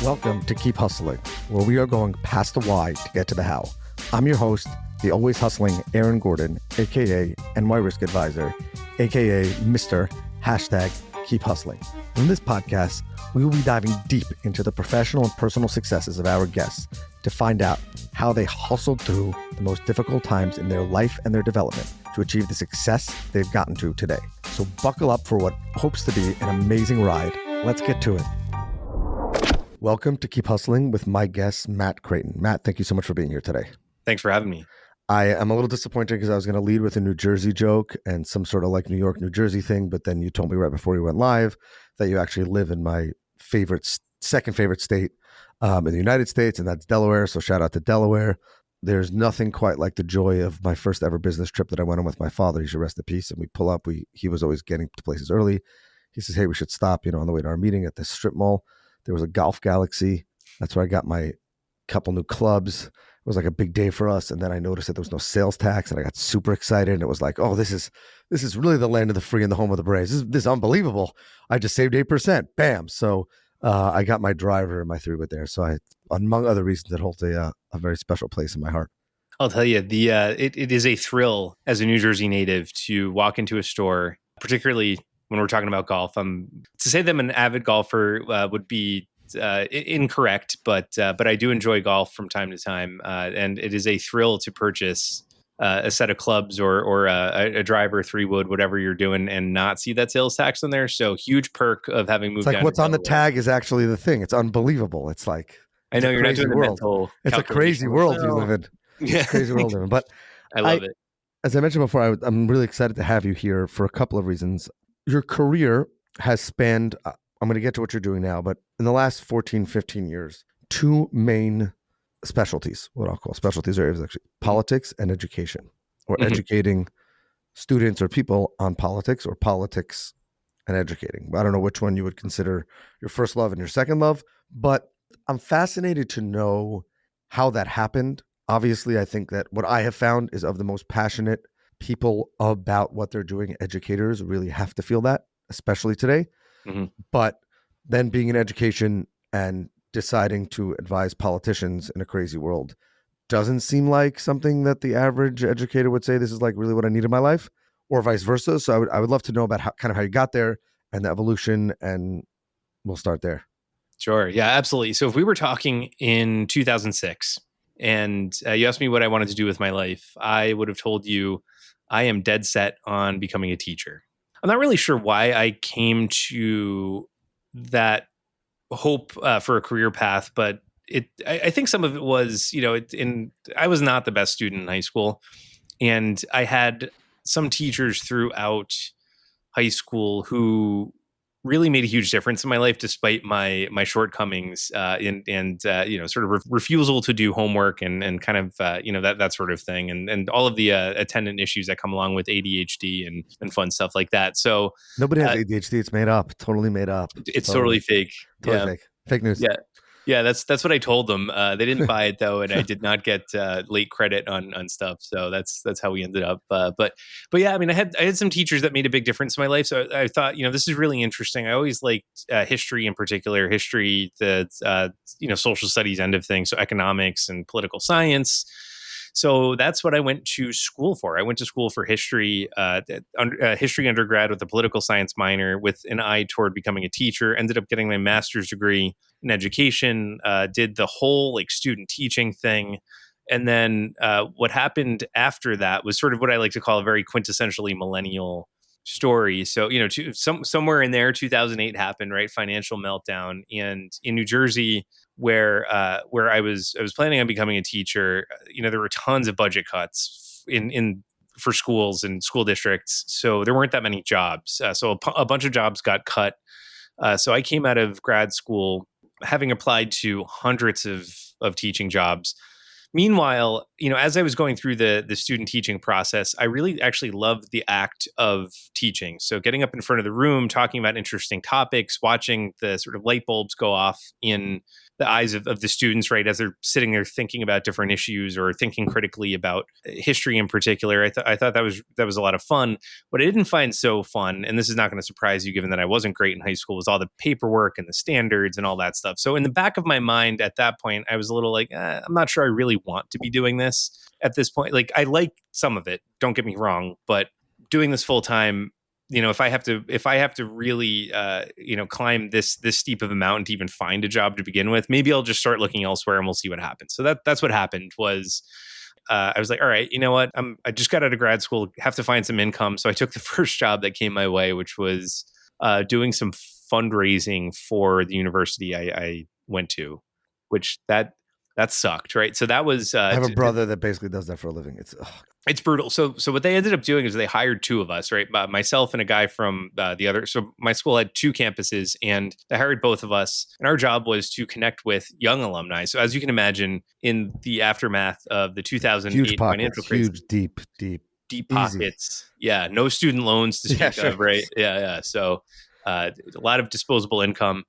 Welcome to Keep Hustling, where we are going past the why to get to the how. I'm your host, the always hustling Aaron Gordon, aka NY Risk Advisor, aka Mr. #Keep Hustling. In this podcast, we will be diving deep into the professional and personal successes of our guests to find out how they hustled through the most difficult times in their life and their development to achieve the success they've gotten to today. So buckle up for what hopes to be an amazing ride. Let's get to it. Welcome to Keep Hustling with my guest, Matt Krayton. Matt, thank you so much for being here today. Thanks for having me. I am a little disappointed because I was going to lead with a New Jersey joke and some sort of like New York, New Jersey thing, but then you told me right before you went live that you actually live in my second favorite state in the United States, and that's Delaware. So shout out to Delaware. There's nothing quite like the joy of my first ever business trip that I went on with my father. He should rest in peace. And we pull up. He was always getting to places early. He says, "Hey, we should stop, on the way to our meeting at this strip mall." There was a Golf Galaxy. That's where I got my couple new clubs. It was like a big day for us. And then I noticed that there was no sales tax, and I got super excited. And it was like, oh, this is really the land of the free and the home of the Braves. This is unbelievable. I just saved 8%. Bam. So I got my driver and my 3-wood there. So I, among other reasons, it holds a very special place in my heart. I'll tell you, it is a thrill as a New Jersey native to walk into a store, particularly when we're talking about golf. To say that I'm an avid golfer would be incorrect, but I do enjoy golf from time to time, and it is a thrill to purchase a set of clubs or a driver, 3-wood, whatever you're doing, and not see that sales tax in there. So huge perk of having moved. It's like what's on the tag is actually the thing. It's unbelievable. It's like I know you're not doing the mental. It's a crazy world you live in. Yeah, it's a crazy world you live in. But I love it. As I mentioned before, I'm really excited to have you here for a couple of reasons. Your career has spanned, I'm going to get to what you're doing now, but in the last 14, 15 years, two main specialties, what I'll call specialties areas, actually, politics and education, or educating students or people on politics, or politics and educating. I don't know which one you would consider your first love and your second love, but I'm fascinated to know how that happened. Obviously, I think that what I have found is of the most passionate people about what they're doing, educators really have to feel that, especially today. But then being in education and deciding to advise politicians in a crazy world doesn't seem like something that the average educator would say, this is like really what I need in my life, or vice versa. So I would love to know about how you got there and the evolution, and we'll start there. Sure. Yeah, absolutely. So if we were talking in 2006 and you asked me what I wanted to do with my life, I would have told you I am dead set on becoming a teacher. I'm not really sure why I came to that hope for a career path, but I think some of it was, I was not the best student in high school, and I had some teachers throughout high school who really made a huge difference in my life, despite my shortcomings and sort of refusal to do homework and kind of that sort of thing, and all of the attendant issues that come along with ADHD and fun stuff like that. So nobody has ADHD; it's made up, totally made up. It's totally fake. Totally fake news. Yeah, that's what I told them. They didn't buy it though, and I did not get late credit on stuff. So that's how we ended up. But yeah, I mean, I had some teachers that made a big difference in my life. So I thought, this is really interesting. I always liked history, in particular, the social studies end of things, so economics and political science. So that's what I went to school for. I went to school for history, history undergrad with a political science minor with an eye toward becoming a teacher. Ended up getting my master's degree in education, did the whole student teaching thing. And then what happened after that was sort of what I like to call a very quintessentially millennial story. So, somewhere in there, 2008 happened, right? Financial meltdown. And in New Jersey, where I was planning on becoming a teacher, there were tons of budget cuts for schools and school districts. So there weren't that many jobs. So a bunch of jobs got cut. So I came out of grad school having applied to hundreds of teaching jobs, Meanwhile, as I was going through the student teaching process, I really actually loved the act of teaching. So getting up in front of the room, talking about interesting topics, watching the sort of light bulbs go off in the eyes of the students, right, as they're sitting there thinking about different issues or thinking critically about history in particular. I thought that was a lot of fun. What I didn't find so fun, and this is not going to surprise you given that I wasn't great in high school, was all the paperwork and the standards and all that stuff. So in the back of my mind at that point, I was a little like, I'm not sure I really want to be doing this at this point. Like, I like some of it, don't get me wrong, but doing this full time, if I have to really, climb this steep of a mountain to even find a job to begin with, maybe I'll just start looking elsewhere and we'll see what happens. So that's what happened was, I was like, all right, you know what? I just got out of grad school, have to find some income. So I took the first job that came my way, which was doing some fundraising for the university I went to, which that sucked, right? So that was. I have a brother that basically does that for a living. It's brutal. So what they ended up doing is they hired two of us, right? Myself and a guy from the other. So my school had two campuses, and they hired both of us. And our job was to connect with young alumni. So as you can imagine, in the aftermath of the 2008 financial crisis, huge, deep pockets. Yeah, no student loans to speak of, right? Yeah. So a lot of disposable income.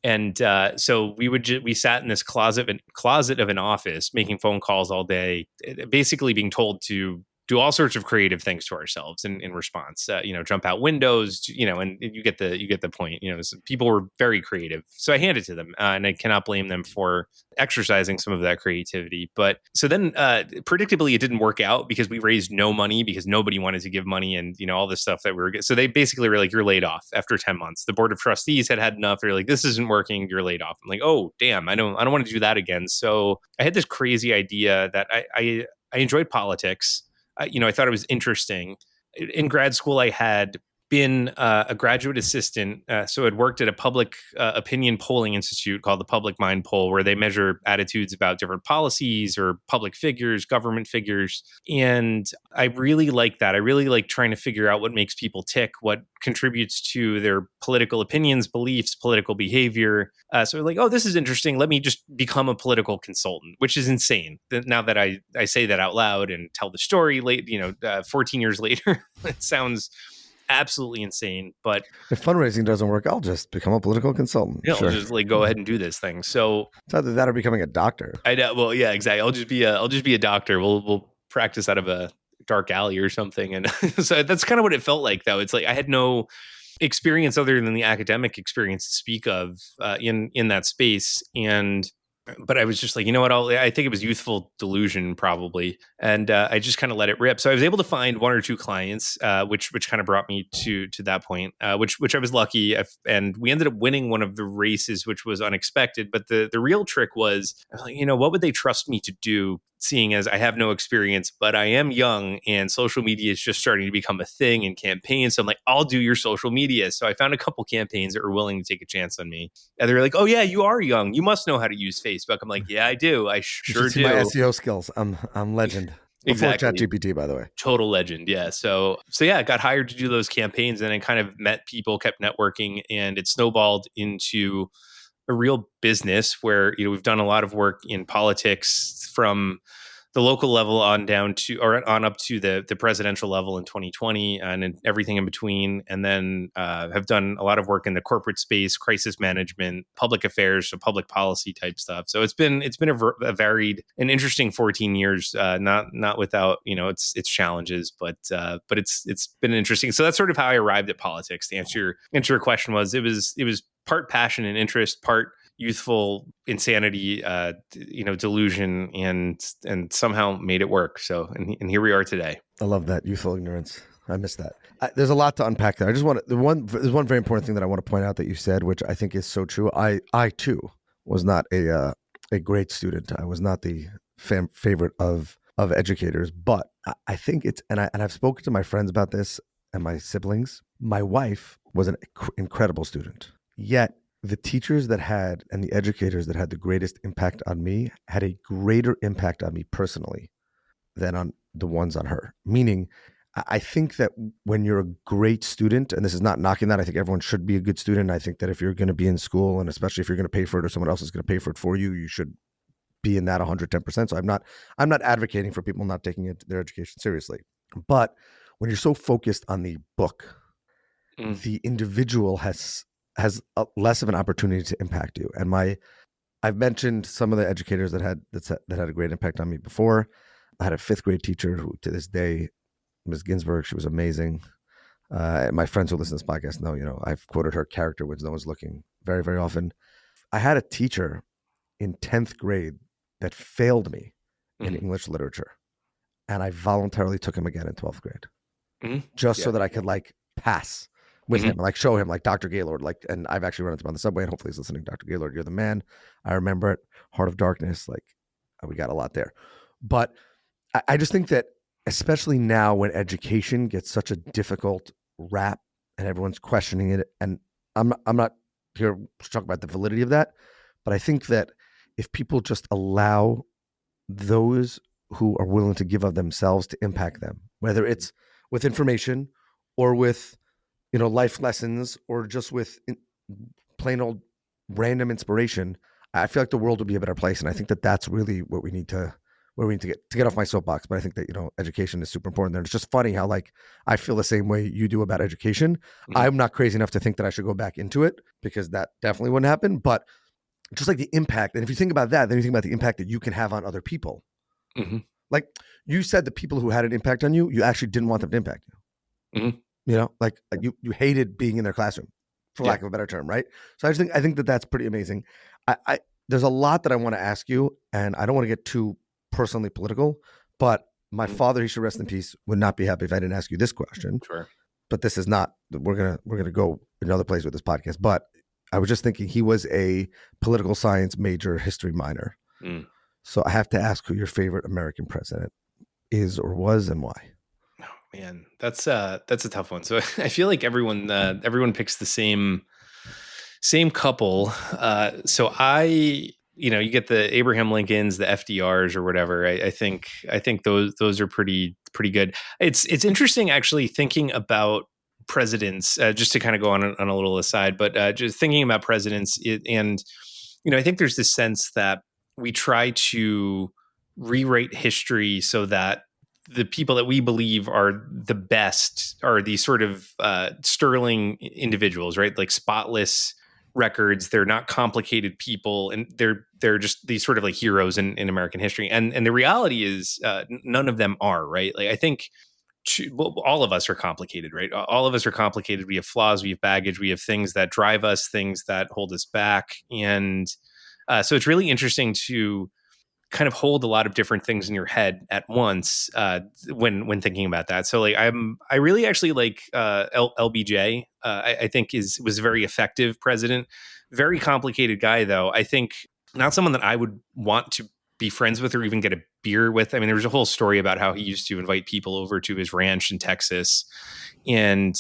And so we sat in this closet of an office, making phone calls all day, basically being told to do all sorts of creative things to ourselves in response. Jump out windows, and you get the point. So people were very creative, so I handed it to them, and I cannot blame them for exercising some of that creativity. But so then, predictably, it didn't work out because we raised no money because nobody wanted to give money, and all this stuff that we were. So they basically were like, "You're laid off after 10 months." The board of trustees had enough. They're like, "This isn't working. You're laid off." I'm like, "Oh, damn! I don't want to do that again." So I had this crazy idea that I enjoyed politics. I thought it was interesting. In grad school, I had been a graduate assistant, so I'd worked at a public opinion polling institute called the Public Mind Poll, where they measure attitudes about different policies or public figures, government figures. And I really like that. I really like trying to figure out what makes people tick, what contributes to their political opinions, beliefs, political behavior. So like, oh, this is interesting. Let me just become a political consultant, which is insane. Now that I say that out loud and tell the story 14 years later, it sounds absolutely insane. But if fundraising doesn't work, I'll just become a political consultant. I'll just go ahead and do this thing. So it's either that or becoming a doctor. I know. Well, yeah, exactly. I'll just be a doctor. We'll practice out of a dark alley or something. And so that's kind of what it felt like, though. It's like I had no experience other than the academic experience to speak of in that space. But I was just like, you know what? I think it was youthful delusion probably. And I just kind of let it rip. So I was able to find one or two clients, which kind of brought me to that point, which I was lucky. And we ended up winning one of the races, which was unexpected. But the real trick was, I was like, what would they trust me to do? Seeing as I have no experience, but I am young and social media is just starting to become a thing in campaigns. So I'm like, I'll do your social media. So I found a couple campaigns that were willing to take a chance on me. And they're like, oh yeah, you are young. You must know how to use Facebook. I'm like, yeah, I do. I sure do. My SEO skills. I'm legend. Exactly. Before ChatGPT, by the way. Total legend. Yeah. So yeah, I got hired to do those campaigns and I kind of met people, kept networking, and it snowballed into a real business where, we've done a lot of work in politics from the local level on down to, or on up to the presidential level in 2020 and everything in between. And then have done a lot of work in the corporate space, crisis management, public affairs, so public policy type stuff. So it's been a varied and interesting 14 years, not without, its challenges, but it's been interesting. So that's sort of how I arrived at politics. To answer your question it was part passion and interest, part youthful insanity, delusion, and somehow made it work. So, and here we are today. I love that youthful ignorance. I miss that. There's a lot to unpack there. There's one very important thing that I want to point out that you said, which I think is so true. I too was not a great student. I was not the favorite of educators, but I think and I've spoken to my friends about this and my siblings. My wife was an incredible student, yet the teachers that had and the educators that had the greatest impact on me had a greater impact on me personally than on the ones on her. Meaning, I think that when you're a great student, and this is not knocking that, I think everyone should be a good student. I think that if you're going to be in school, and especially if you're going to pay for it or someone else is going to pay for it for you, you should be in that 110%. So I'm not advocating for people not taking their education seriously. But when you're so focused on the book, the individual has less of an opportunity to impact you. And I've mentioned some of the educators that had a great impact on me before. I had a 5th grade teacher who, to this day, Ms. Ginsburg, she was amazing. My friends who listen to this podcast know, I've quoted her character when no one's looking very, very often. I had a teacher in 10th grade that failed me in English literature. And I voluntarily took him again in 12th grade, just so that I could pass with him, show him Dr. Gaylord, and I've actually run into him on the subway, and hopefully he's listening. Dr. Gaylord, you're the man. I remember it. Heart of Darkness. We got a lot there. But I just think that, especially now when education gets such a difficult rap and everyone's questioning it, and I'm not here to talk about the validity of that, but I think that if people just allow those who are willing to give of themselves to impact them, whether it's with information or with life lessons or just with plain old random inspiration, I feel like the world would be a better place. And I think that that's really what we need to get off my soapbox. But I think that education is super important there. And it's just funny how I feel the same way you do about education. I'm not crazy enough to think that I should go back into it, because that definitely wouldn't happen. But just the impact, and if you think about that, then you think about the impact that you can have on other people. You said the people who had an impact on you, you actually didn't want them to impact you. You hated being in their classroom, for lack of a better term, right? So I think that that's pretty amazing. I there's a lot that I want to ask you, and I don't want to get too personally political, but my father, he should rest in peace, would not be happy if I didn't ask you this question. Sure. But this is not, we're gonna go another place with this podcast. But I was just thinking, he was a political science major, history minor. So I have to ask who your favorite American president is or was, and why. Oh man, that's a tough one. So I feel like everyone picks the same couple. So you get the Abraham Lincolns, the FDRs, or whatever. I think those are pretty good. It's interesting actually thinking about presidents. Just to kind of go on a little aside, but just thinking about presidents, and I think there's this sense that we try to rewrite history so that the people that we believe are the best are these sort of sterling individuals, right? Like spotless records. They're not complicated people, and they're just these sort of heroes in American history. And the reality is none of them are, right? I think all of us are complicated, right? All of us are complicated. We have flaws, we have baggage, we have things that drive us, things that hold us back. And so it's really interesting to kind of hold a lot of different things in your head at once when thinking about that. So I really actually like LBJ. I think was a very effective president. Very complicated guy though. I think not someone that I would want to be friends with or even get a beer with. I mean, there was a whole story about how he used to invite people over to his ranch in Texas, and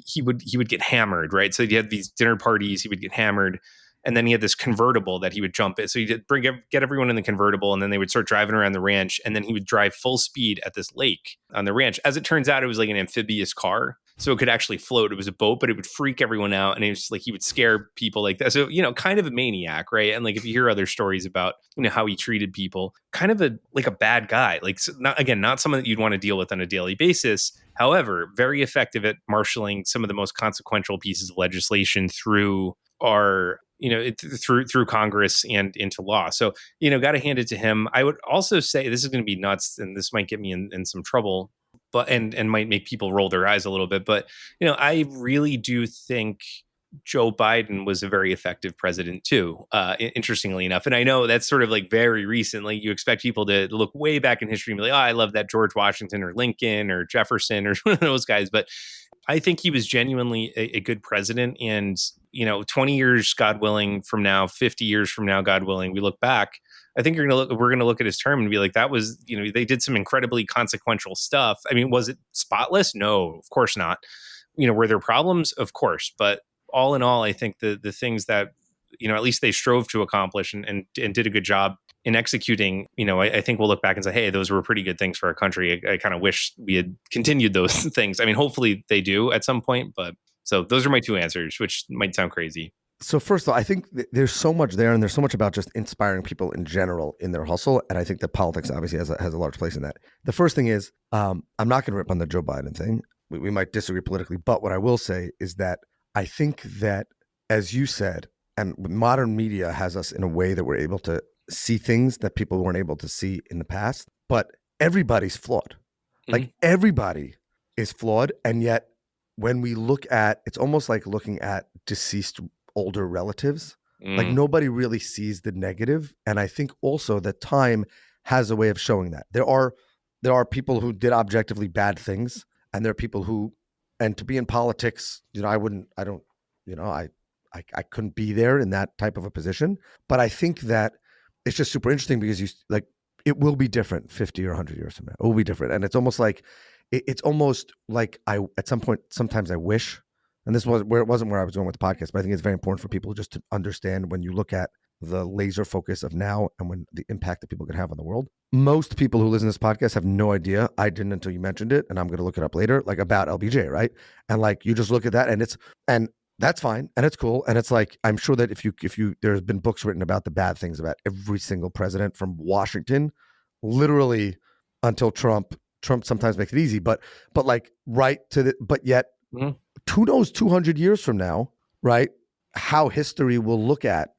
he would get hammered, right? So he had these dinner parties. He would get hammered. And then he had this convertible that he would jump in. So he did get everyone in the convertible, and then they would start driving around the ranch. And then he would drive full speed at this lake on the ranch. As it turns out, it was like an amphibious car. So it could actually float. It was a boat, but it would freak everyone out. And it was he would scare people like that. So, kind of a maniac, right? And if you hear other stories about, how he treated people, kind of a bad guy, not someone that you'd want to deal with on a daily basis. However, very effective at marshaling some of the most consequential pieces of legislation through our through Congress and into law. So, got to hand it to him. I would also say this is going to be nuts, and this might get me in some trouble, but and might make people roll their eyes a little bit. But, I really do think Joe Biden was a very effective president too, interestingly enough. And I know that's sort of very recently. You expect people to look way back in history and be like, oh, I love that George Washington or Lincoln or Jefferson or one of those guys. But I think he was genuinely a good president. And, 20 years, God willing, from now, 50 years from now, God willing, we look back, I think we're going to look at his term and be like, that was, they did some incredibly consequential stuff. I mean, was it spotless? No, of course not. Were there problems? Of course. But all in all, I think the things that, at least they strove to accomplish and did a good job in executing, I think we'll look back and say, hey, those were pretty good things for our country. I kind of wish we had continued those things. I mean, hopefully they do at some point, but so those are my two answers, which might sound crazy. So first of all, I think there's so much there, and there's so much about just inspiring people in general in their hustle, and I think that politics obviously has a large place in that. The first thing is, I'm not going to rip on the Joe Biden thing. We might disagree politically, but what I will say is that I think that, as you said, and modern media has us in a way that we're able to see things that people weren't able to see in the past, but everybody's flawed. Like everybody is flawed, and yet when we look at, it's almost like looking at deceased older relatives. Like nobody really sees the negative. And I think also that time has a way of showing that. There are people who did objectively bad things, and there are people who, and to be in politics, I couldn't be there in that type of a position. But I think that it's just super interesting because it will be different 50 or 100 years from now. It will be different. And it's almost like I at some point, sometimes I wish, and this was where it wasn't where I was going with the podcast, but I think it's very important for people just to understand when you look at the laser focus of now and when the impact that people can have on the world. Most people who listen to this podcast have no idea. I didn't until you mentioned it, and I'm going to look it up later, like about LBJ, right? And like you just look at that, and that's fine, and it's cool, and it's like I'm sure that if you there's been books written about the bad things about every single president from Washington, literally until Trump. Trump sometimes makes it easy, but like right to the, but yet who knows 200 years from now, right? How history will look at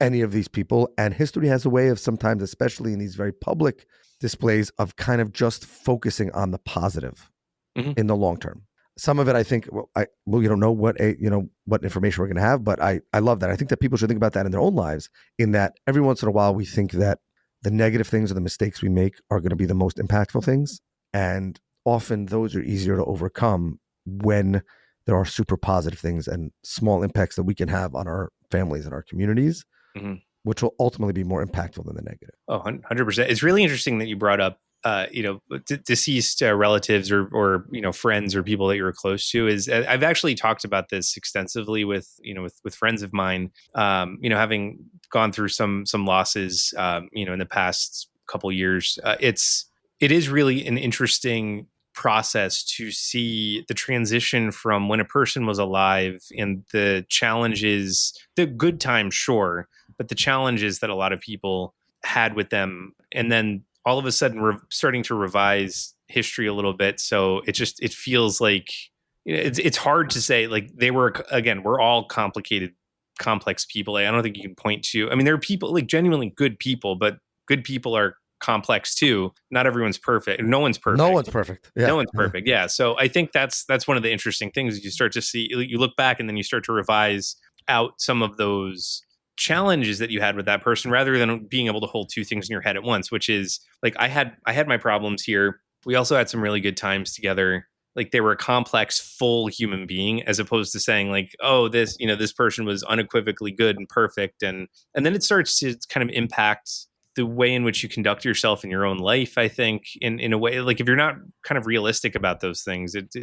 any of these people. And history has a way of sometimes, especially in these very public displays, of kind of just focusing on the positive in the long term. Some of it, I think, you don't know what information we're going to have, but I love that. I think that people should think about that in their own lives, in that every once in a while we think that the negative things or the mistakes we make are going to be the most impactful things. And often those are easier to overcome when there are super positive things and small impacts that we can have on our families and our communities, which will ultimately be more impactful than the negative. Oh, 100%. It's really interesting that you brought up, deceased relatives or friends or people that you're close to. I've actually talked about this extensively with friends of mine, having gone through some losses, in the past couple years. It is really an interesting process to see the transition from when a person was alive and the challenges, the good times, sure, but the challenges that a lot of people had with them. And then all of a sudden we're starting to revise history a little bit. So it feels like it's hard to say, like, we're all complex people. I don't think you can point to, there are people, like, genuinely good people, but good people are complex too. Not everyone's perfect. No one's perfect. No one's perfect. Yeah. No one's perfect. Yeah. So I think that's one of the interesting things. You start to see, you look back and then you start to revise out some of those challenges that you had with that person, rather than being able to hold two things in your head at once, which is like, I had my problems here. We also had some really good times together. Like, they were a complex, full human being, as opposed to saying like, oh, this person was unequivocally good and perfect. And then it starts to kind of impact the way in which you conduct yourself in your own life. I think in a way, like, if you're not kind of realistic about those things, it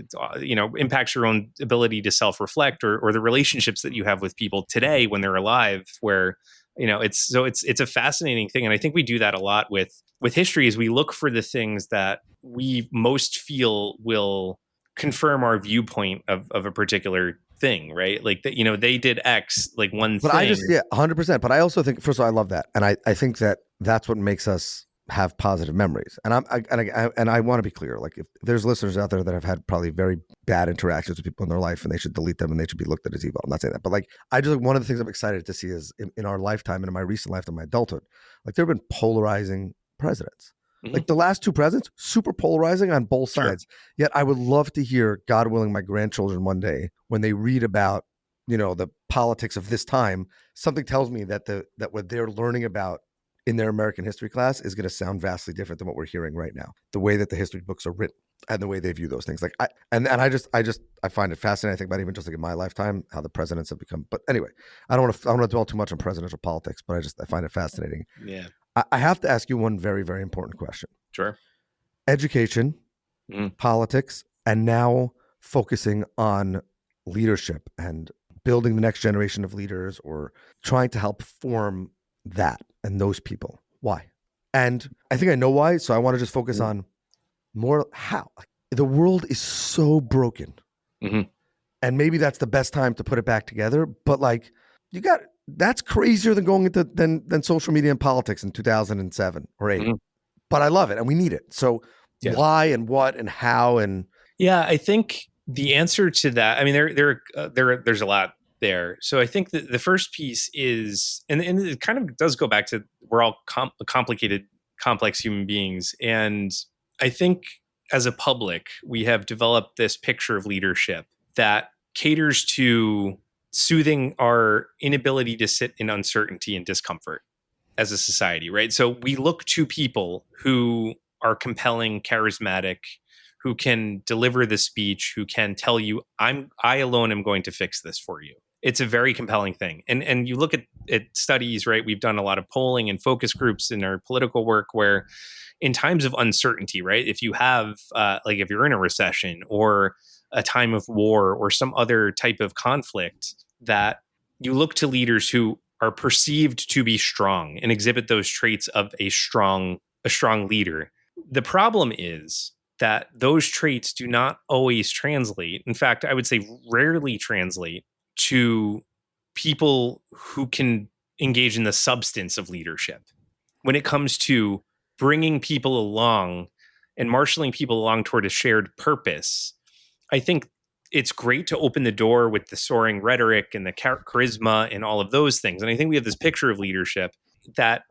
impacts your own ability to self-reflect or the relationships that you have with people today when they're alive, where, it's a fascinating thing. And I think we do that a lot with history, is we look for the things that we most feel will confirm our viewpoint of a particular thing, right? Like that, they did X, like one but thing. 100%. But I also think, first of all, I love that. And I think that that's what makes us have positive memories. And I want to be clear, like, if there's listeners out there that have had probably very bad interactions with people in their life and they should delete them and they should be looked at as evil, I'm not saying that, but like, one of the things I'm excited to see is in our lifetime and in my recent lifetime, my adulthood, like, there have been polarizing presidents. Like, the last two presidents, super polarizing on both sides. Yet I would love to hear, God willing, my grandchildren one day, when they read about, the politics of this time, something tells me that what they're learning about in their American history class is going to sound vastly different than what we're hearing right now. The way that the history books are written and the way they view those things. Like, I find it fascinating. I think about even just like in my lifetime, how the presidents have become. But anyway, I don't want to dwell too much on presidential politics, but I find it fascinating. Yeah. I have to ask you one very, very important question. Sure. Education, politics, and now focusing on leadership and building the next generation of leaders, or trying to help form that and those people. Why? And I think I know why. So I want to just focus on more how. The world is so broken. And maybe that's the best time to put it back together. But like, that's crazier than going into than social media and politics in 2007 or 8. Mhm. But I love it and we need it. So Yeah. why and what and how and Yeah, I think the answer to that, I mean, there's a lot there. So I think that the first piece is, and it kind of does go back to we're all complicated, complex human beings. And I think as a public, we have developed this picture of leadership that caters to soothing our inability to sit in uncertainty and discomfort as a society, right? So we look to people who are compelling, charismatic, who can deliver the speech, who can tell you, I alone am going to fix this for you. It's a very compelling thing. And you look at studies, right? We've done a lot of polling and focus groups in our political work where in times of uncertainty, right? If you have like if you're in a recession or a time of war or some other type of conflict, that you look to leaders who are perceived to be strong and exhibit those traits of a strong leader. The problem is that those traits do not always translate. In fact, I would say rarely translate to people who can engage in the substance of leadership. When it comes to bringing people along and marshaling people along toward a shared purpose, I think it's great to open the door with the soaring rhetoric and the charisma and all of those things. And I think we have this picture of leadership that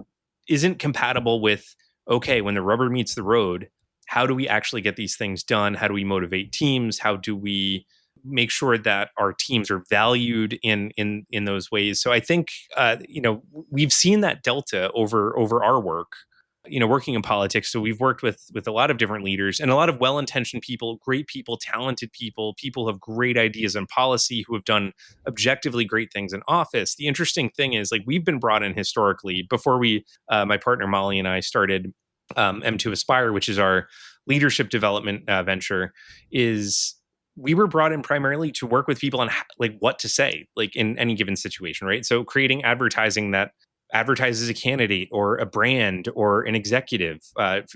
isn't compatible with, okay, when the rubber meets the road, how do we actually get these things done? How do we motivate teams? How do we make sure that our teams are valued in those ways? So I think we've seen that delta over our work, working in politics. So we've worked with a lot of different leaders and a lot of well-intentioned people, great people, talented people who have great ideas on policy, who have done objectively great things in office. The interesting thing is, like, we've been brought in historically before my partner Molly and I started M2 Aspire, which is our leadership development venture. Is we were brought in primarily to work with people on like what to say, like in any given situation, right? So creating advertising that advertises a candidate or a brand or an executive,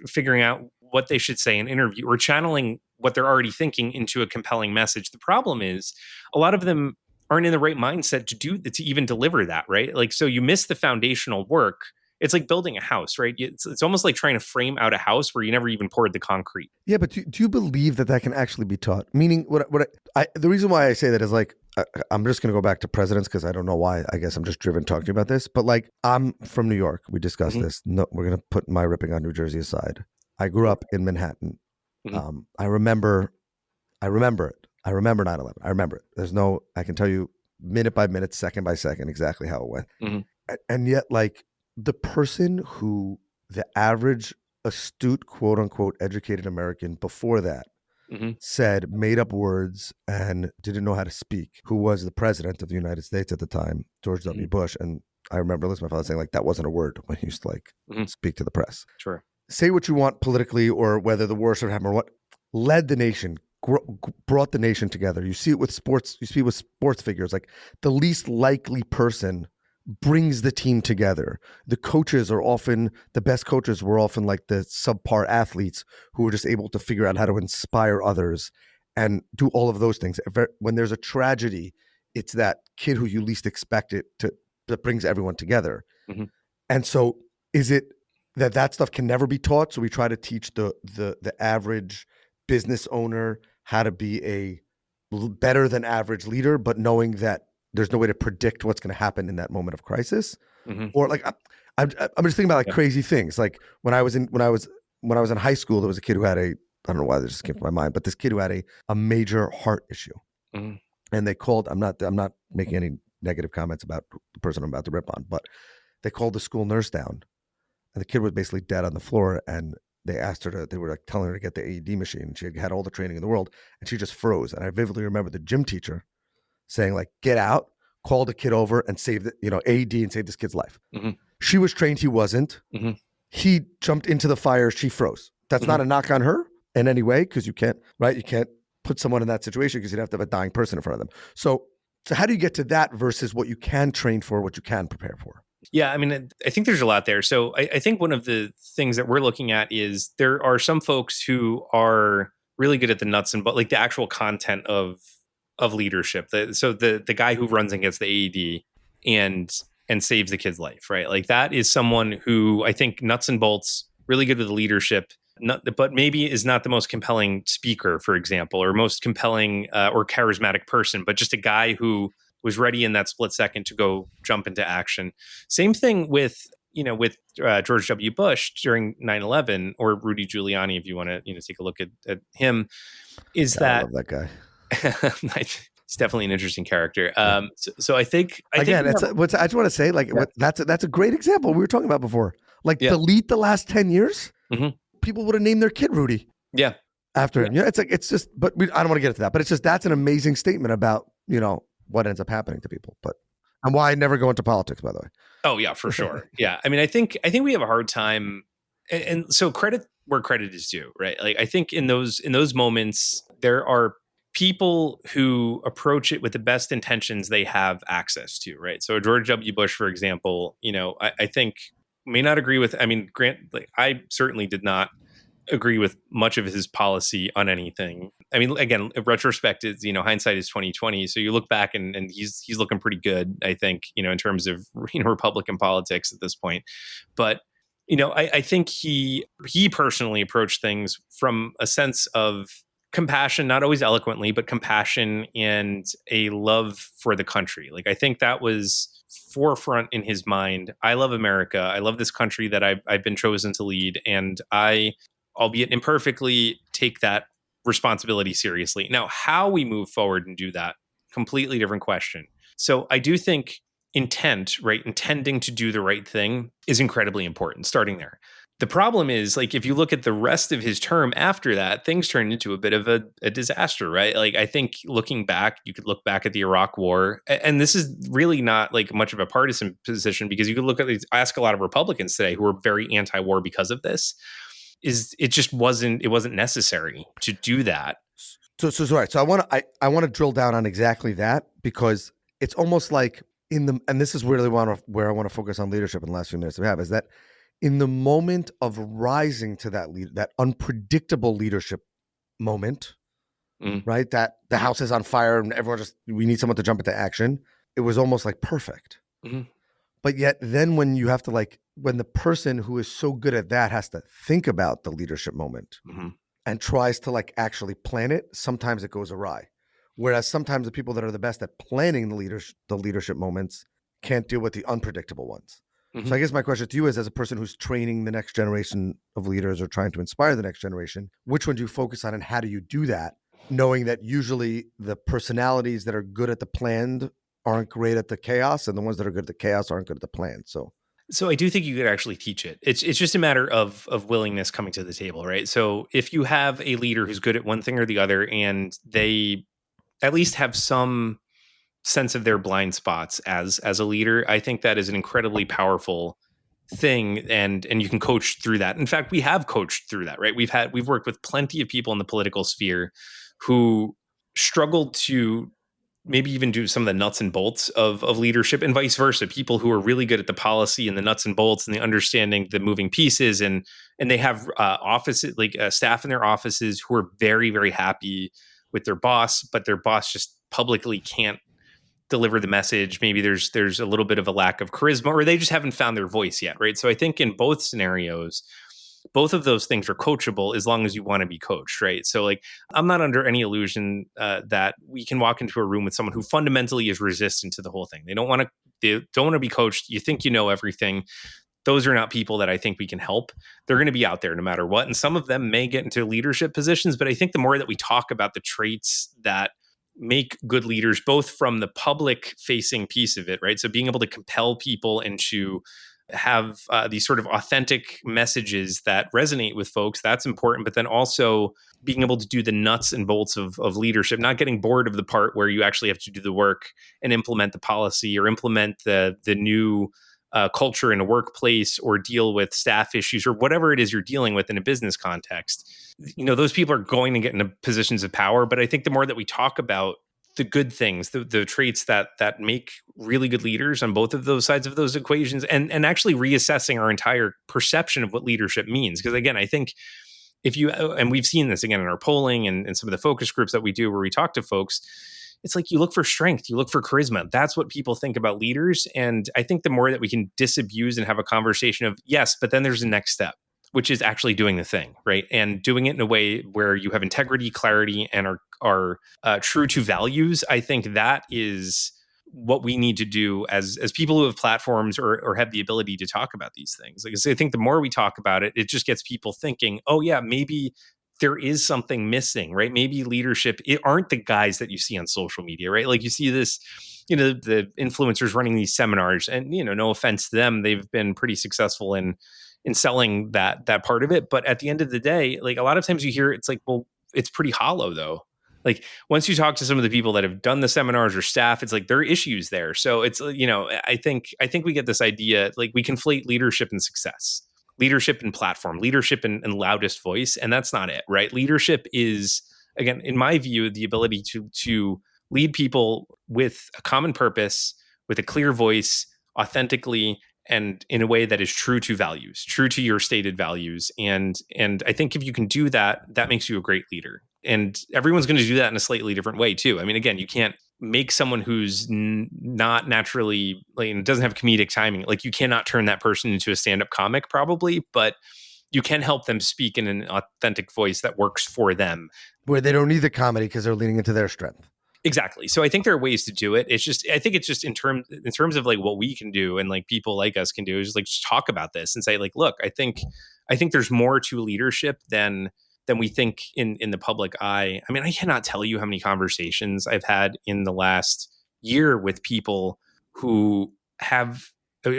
figuring out what they should say in an interview or channeling what they're already thinking into a compelling message. The problem is a lot of them aren't in the right mindset to even deliver that, right? Like, so you miss the foundational work. It's like building a house, right? It's almost like trying to frame out a house where you never even poured the concrete. Yeah, but do you believe that can actually be taught? Meaning, the reason why I say that is like, I'm just going to go back to presidents because I don't know why. I guess I'm just driven talking about this. But like, I'm from New York. We discussed this. No, we're going to put my ripping on New Jersey aside. I grew up in Manhattan. I remember it. I remember 9/11. I remember it. I can tell you minute by minute, second by second, exactly how it went. And yet, like, the average astute, quote unquote, educated American before that said made up words and didn't know how to speak, who was the president of the United States at the time, George W. Bush. And I remember listening to my father saying, like, that wasn't a word when he used to like speak to the press. Sure. Say what you want politically or whether the war should happen or what, led the nation, brought the nation together. You see it with sports. You see it with sports figures. Like, the least likely person brings the team together. The best coaches were often like the subpar athletes who were just able to figure out how to inspire others and do all of those things. When there's a tragedy, it's that kid who you least expect it that brings everyone together. And so is it that stuff can never be taught? So we try to teach the average business owner how to be a better than average leader, but knowing that there's no way to predict what's going to happen in that moment of crisis. Or like, I'm just thinking about like crazy things. Like when I was in high school, there was a kid who had I don't know why this just came to my mind, but this kid who had a major heart issue. And they called, I'm not making any negative comments about the person I'm about to rip on, but they called the school nurse down and the kid was basically dead on the floor. And they asked her they were like telling her to get the AED machine. And she had all the training in the world and she just froze. And I vividly remember the gym teacher saying, like, get out, call the kid over and save AED and save this kid's life. She was trained. He wasn't. He jumped into the fire. She froze. That's not a knock on her in any way, because you can't put someone in that situation because you'd have to have a dying person in front of them. So how do you get to that versus what you can train for, what you can prepare for? Yeah, I mean, I think there's a lot there. So I think one of the things that we're looking at is there are some folks who are really good at the nuts and like the actual content of leadership. So the guy who runs and gets the AED, and saves the kid's life, right? Like that is someone who I think nuts and bolts, really good with leadership, but maybe is not the most compelling speaker, for example, or most compelling or charismatic person, but just a guy who was ready in that split second to go jump into action. Same thing with George W. Bush during 9/11, or Rudy Giuliani, if you want to take a look at him, is God, I that love that guy. he's definitely an interesting character. Yeah. So I think Again, we it's have, I just want to say, like, yeah, that's a great example we were talking about before. Like, yeah, delete the last 10 years, hmm people would have named their kid Rudy yeah, after yeah. him. Yeah, it's like, it's just, but I don't want to get into that. But it's just, that's an amazing statement about, what ends up happening to people. But, and why I never go into politics, by the way. Oh yeah, for sure. Yeah, I mean, I think we have a hard time, and so credit where credit is due, right? Like I think in those moments, there are people who approach it with the best intentions they have access to, right? So George W. Bush, for example, I think may not agree with. I mean, Grant, like, I certainly did not agree with much of his policy on anything. I mean, again, in retrospect is, hindsight is 2020. So you look back and he's looking pretty good, I think, in terms of, Republican politics at this point. But, I think he personally approached things from a sense of compassion, not always eloquently, but compassion and a love for the country. Like, I think that was forefront in his mind. I love America. I love this country that I've been chosen to lead. And I, albeit imperfectly, take that responsibility seriously. Now, how we move forward and do that, completely different question. So I do think intent, right? Intending to do the right thing is incredibly important, starting there. The problem is, like, if you look at the rest of his term after that, things turned into a bit of a disaster, right? Like, I think looking back, you could look back at the Iraq War, and this is really not like much of a partisan position, because you could look at these, ask a lot of Republicans today who are very anti-war because of this, is it just wasn't necessary to do that. So right. So I want to drill down on exactly that, because it's almost like and this is really where I want to focus on leadership in the last few minutes we have, is that in the moment of rising to that unpredictable leadership moment, right? That the house is on fire and we need someone to jump into action. It was almost like perfect. Mm-hmm. But yet then when you have to, when the person who is so good at that has to think about the leadership moment and tries to actually plan it, sometimes it goes awry. Whereas sometimes the people that are the best at planning the leadership moments can't deal with the unpredictable ones. So I guess my question to you is, as a person who's training the next generation of leaders or trying to inspire the next generation, which one do you focus on and how do you do that? Knowing that usually the personalities that are good at the planned aren't great at the chaos, and the ones that are good at the chaos aren't good at the plan. So I do think you could actually teach it. It's just a matter of willingness coming to the table, right? So if you have a leader who's good at one thing or the other, and they at least have some sense of their blind spots as a leader, I think that is an incredibly powerful thing, and you can coach through that. In fact, we have coached through that, right? We've worked with plenty of people in the political sphere who struggled to maybe even do some of the nuts and bolts of leadership, and vice versa. People who are really good at the policy and the nuts and bolts and the understanding the moving pieces, and they have offices, staff in their offices who are very, very happy with their boss, but their boss just publicly can't deliver the message. Maybe there's a little bit of a lack of charisma, or they just haven't found their voice yet, right? So I think in both scenarios, both of those things are coachable as long as you want to be coached, right? So I'm not under any illusion that we can walk into a room with someone who fundamentally is resistant to the whole thing. They don't want to be coached. You think you know everything. Those are not people that I think we can help. They're going to be out there no matter what. And some of them may get into leadership positions, but I think the more that we talk about the traits that make good leaders, both from the public facing piece of it, right? So being able to compel people and to have these sort of authentic messages that resonate with folks, that's important. But then also being able to do the nuts and bolts of leadership, not getting bored of the part where you actually have to do the work and implement the policy or implement the new culture in a workplace or deal with staff issues or whatever it is you're dealing with in a business context. Those people are going to get into positions of power. But I think the more that we talk about the good things, the traits that make really good leaders on both of those sides of those equations, and actually reassessing our entire perception of what leadership means. Because again, I think and we've seen this again in our polling and some of the focus groups that we do where we talk to folks, it's like you look for strength, you look for charisma. That's what people think about leaders. And I think the more that we can disabuse and have a conversation of, yes, but then there's a next step, which is actually doing the thing, right? And doing it in a way where you have integrity, clarity, and are true to values. I think that is what we need to do as people who have platforms or have the ability to talk about these things. Like I think the more we talk about it, it just gets people thinking, oh yeah, maybe there is something missing, right? Maybe leadership, it aren't the guys that you see on social media, right? Like you see this, the influencers running these seminars, and no offense to them, they've been pretty successful in selling that part of it. But at the end of the day, like a lot of times you hear it's like, well, it's pretty hollow though. Like once you talk to some of the people that have done the seminars or staff, it's like there are issues there. So it's I think we get this idea, like we conflate leadership and success, leadership and platform, leadership and loudest voice, and that's not it, right? Leadership is, again, in my view, the ability to lead people with a common purpose, with a clear voice, authentically, and in a way that is true to values, true to your stated values. And I think if you can do that, that makes you a great leader. And everyone's going to do that in a slightly different way too. I mean, again, you can't make someone who's not naturally, like, doesn't have comedic timing. Like you cannot turn that person into a stand-up comic probably, but you can help them speak in an authentic voice that works for them. Where they don't need the comedy because they're leaning into their strength. Exactly. So I think there are ways to do it. I think it's just in terms of like what we can do and like people like us can do is just like just talk about this and say like, look, I think there's more to leadership than we think in the public eye. I mean, I cannot tell you how many conversations I've had in the last year with people who have,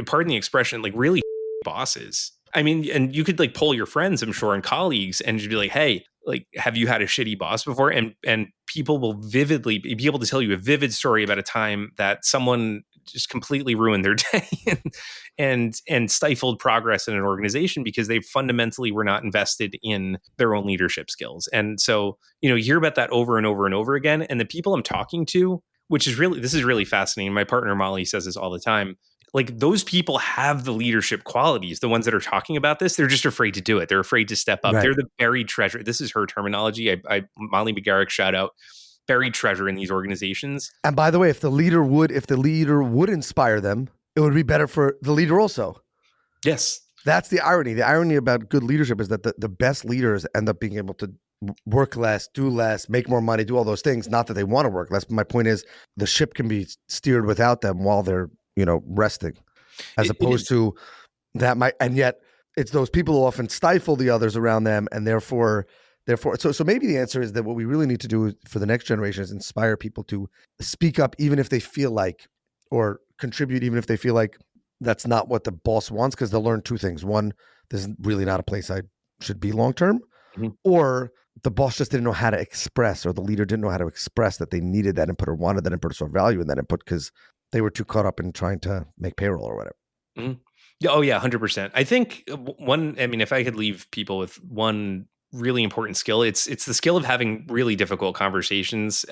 pardon the expression, like really bosses. I mean, and you could like poll your friends, I'm sure, and colleagues, and just be like, hey, like, have you had a shitty boss before? And people will vividly be able to tell you a vivid story about a time that someone just completely ruined their day and stifled progress in an organization because they fundamentally were not invested in their own leadership skills. And so, you hear about that over and over and over again. And the people I'm talking to, this is really fascinating. My partner Molly says this all the time. Like those people have the leadership qualities, the ones that are talking about this, they're just afraid to do it. They're afraid to step up. Right. They're the buried treasure. This is her terminology. Molly McGarrick, shout out, buried treasure in these organizations. And by the way, if the leader would inspire them, it would be better for the leader also. Yes. That's the irony. The irony about good leadership is that the best leaders end up being able to work less, do less, make more money, do all those things. Not that they want to work less, but my point is the ship can be steered without them while they're resting, as opposed to that and yet it's those people who often stifle the others around them. And therefore, so maybe the answer is that what we really need to do for the next generation is inspire people to speak up, even if they feel like, or contribute, even if they feel like that's not what the boss wants, because they'll learn two things. One, this is really not a place I should be long-term, or the boss just didn't know how to express, or the leader didn't know how to express that they needed that input or wanted that input or saw value in that input because they were too caught up in trying to make payroll or whatever. Mm-hmm. Yeah, oh yeah, 100%. I think if I could leave people with one really important skill, it's the skill of having really difficult conversations.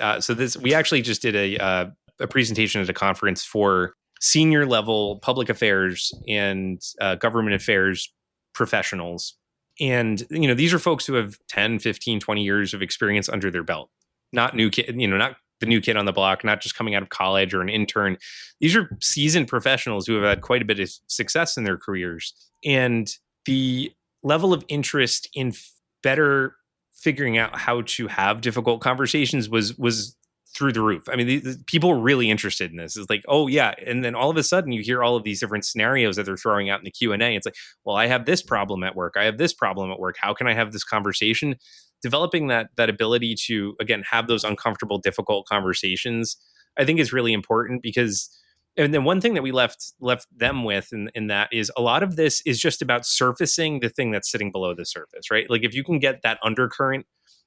We actually just did a presentation at a conference for senior level public affairs and government affairs professionals. And, these are folks who have 10, 15, 20 years of experience under their belt, not new kid, not the new kid on the block, not just coming out of college or an intern. These are seasoned professionals who have had quite a bit of success in their careers. And the level of interest in better figuring out how to have difficult conversations was through the roof. I mean, the people were really interested in this. It's like, oh yeah. And then all of a sudden you hear all of these different scenarios that they're throwing out in the Q&A. It's like, well, I have this problem at work. I have this problem at work. How can I have this conversation? Developing that ability to, again, have those uncomfortable, difficult conversations, I think is really important because, and then one thing that we left them with in that is a lot of this is just about surfacing the thing that's sitting below the surface, right? Like if you can get that undercurrent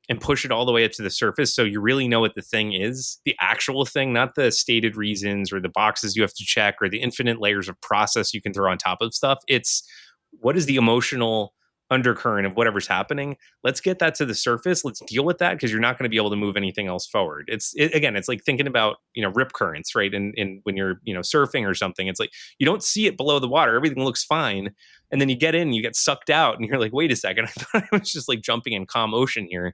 and push it all the way up to the surface so you really know what the thing is, the actual thing, not the stated reasons or the boxes you have to check or the infinite layers of process you can throw on top of stuff. It's what is the emotional undercurrent of whatever's happening. Let's get that to the surface. Let's deal with that because you're not going to be able to move anything else forward. It's like thinking about, rip currents, right? And when you're, surfing or something, it's like, you don't see it below the water. Everything looks fine. And then you get in, you get sucked out and you're like, wait a second. I thought I was just like jumping in calm ocean here.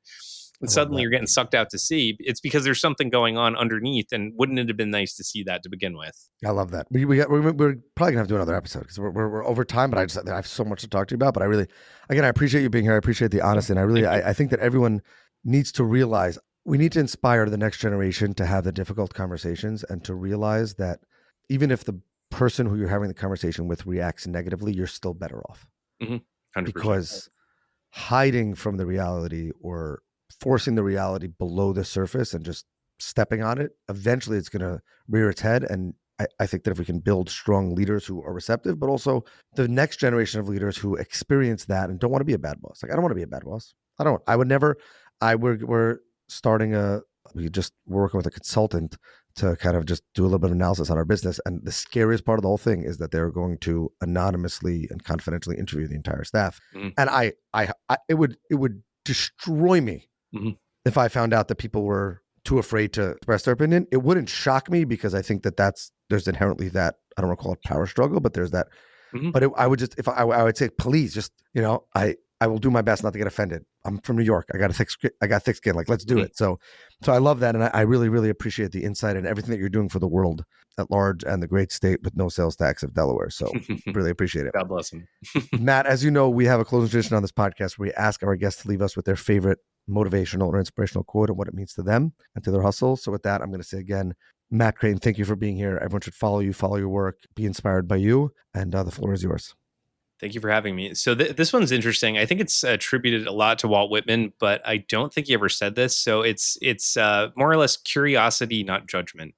and love suddenly that. you're getting sucked out to sea. It's because there's something going on underneath, and wouldn't it have been nice to see that to begin with? I love that. We're probably gonna have to do another episode because we're over time, but I have so much to talk to you about. But I appreciate you being here. I appreciate the honesty, and I think that everyone needs to realize we need to inspire the next generation to have the difficult conversations and to realize that even if the person who you're having the conversation with reacts negatively, you're still better off. 100%. Because hiding from the reality or forcing the reality below the surface and just stepping on it, eventually it's going to rear its head. And I think that if we can build strong leaders who are receptive, but also the next generation of leaders who experience that and don't want to be a bad boss. Like, I don't want to be a bad boss. We're working with a consultant to kind of just do a little bit of analysis on our business. And the scariest part of the whole thing is that they're going to anonymously and confidentially interview the entire staff. And it would destroy me if I found out that people were too afraid to express their opinion. It wouldn't shock me because I think that there's inherently that, I don't want to call it power struggle, but there's that. But I would say, please just, I will do my best not to get offended. I'm from New York. I got thick skin. Like, let's do it. So I love that. And I really, really appreciate the insight and everything that you're doing for the world at large and the great state with no sales tax of Delaware. So really appreciate it. God bless him. Matt, as you know, we have a closing tradition on this podcast where we ask our guests to leave us with their favorite motivational or inspirational quote and what it means to them and to their hustle. So with that, I'm going to say again, Matt Krayton, thank you for being here. Everyone should follow you, follow your work, be inspired by you. And the floor is yours. Thank you for having me. So this one's interesting. I think it's attributed a lot to Walt Whitman, but I don't think he ever said this. So it's more or less curiosity, not judgment,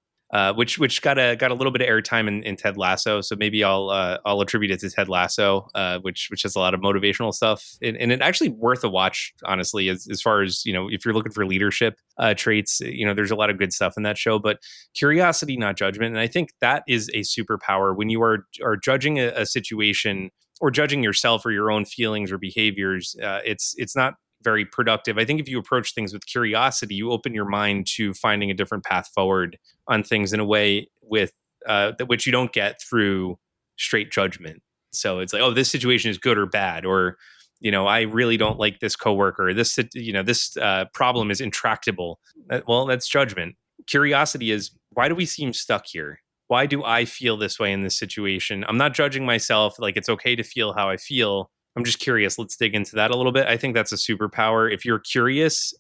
which got a little bit of airtime in Ted Lasso. So maybe I'll attribute it to Ted Lasso, which has a lot of motivational stuff, and it actually worth a watch, honestly, as far as, if you're looking for leadership traits, there's a lot of good stuff in that show. But curiosity, not judgment, and I think that is a superpower when you are judging a situation or judging yourself or your own feelings or behaviors. It's not very productive. I think if you approach things with curiosity, you open your mind to finding a different path forward on things in a way with which you don't get through straight judgment. So it's like, oh, this situation is good or bad, or I really don't like this coworker. This problem is intractable. Well, that's judgment. Curiosity is, why do we seem stuck here? Why do I feel this way in this situation? I'm not judging myself. Like, it's okay to feel how I feel. I'm just curious. Let's dig into that a little bit. I think that's a superpower. If you're curious,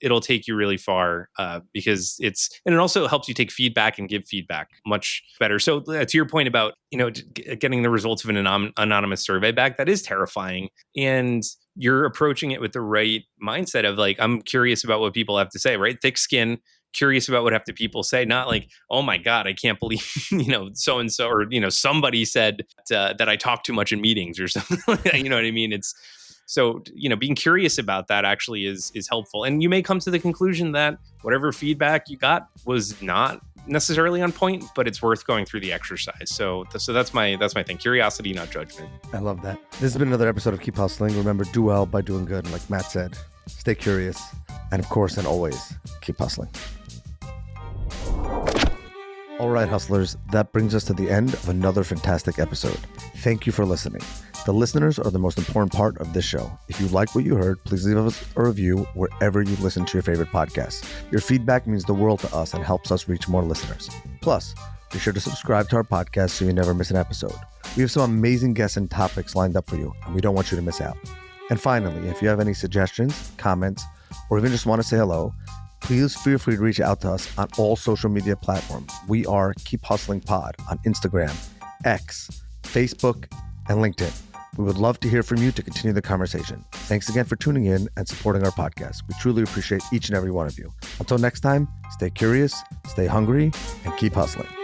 it'll take you really far because it also helps you take feedback and give feedback much better. So to your point about, getting the results of an anonymous survey back, that is terrifying. And you're approaching it with the right mindset of like, I'm curious about what people have to say, right? Thick skin. Curious about what have to people say, not like, oh my God, I can't believe, so and so, or, somebody said that I talk too much in meetings or something like that. You know what I mean? It's so, being curious about that actually is helpful. And you may come to the conclusion that whatever feedback you got was not necessarily on point, but it's worth going through the exercise. So that's my thing. Curiosity, not judgment. I love that. This has been another episode of Keep Hustling. Remember, do well by doing good. And like Matt said, stay curious. And of course, and always, keep hustling. All right, hustlers, that brings us to the end of another fantastic episode. Thank you for listening. The listeners are the most important part of this show. If you like what you heard, please leave us a review wherever you listen to your favorite podcasts. Your feedback means the world to us and helps us reach more listeners. Plus, be sure to subscribe to our podcast so you never miss an episode. We have some amazing guests and topics lined up for you, and we don't want you to miss out. And finally, if you have any suggestions, comments, or even just want to say hello, please feel free to reach out to us on all social media platforms. We are Keep Hustling Pod on Instagram, X, Facebook, and LinkedIn. We would love to hear from you to continue the conversation. Thanks again for tuning in and supporting our podcast. We truly appreciate each and every one of you. Until next time, stay curious, stay hungry, and keep hustling.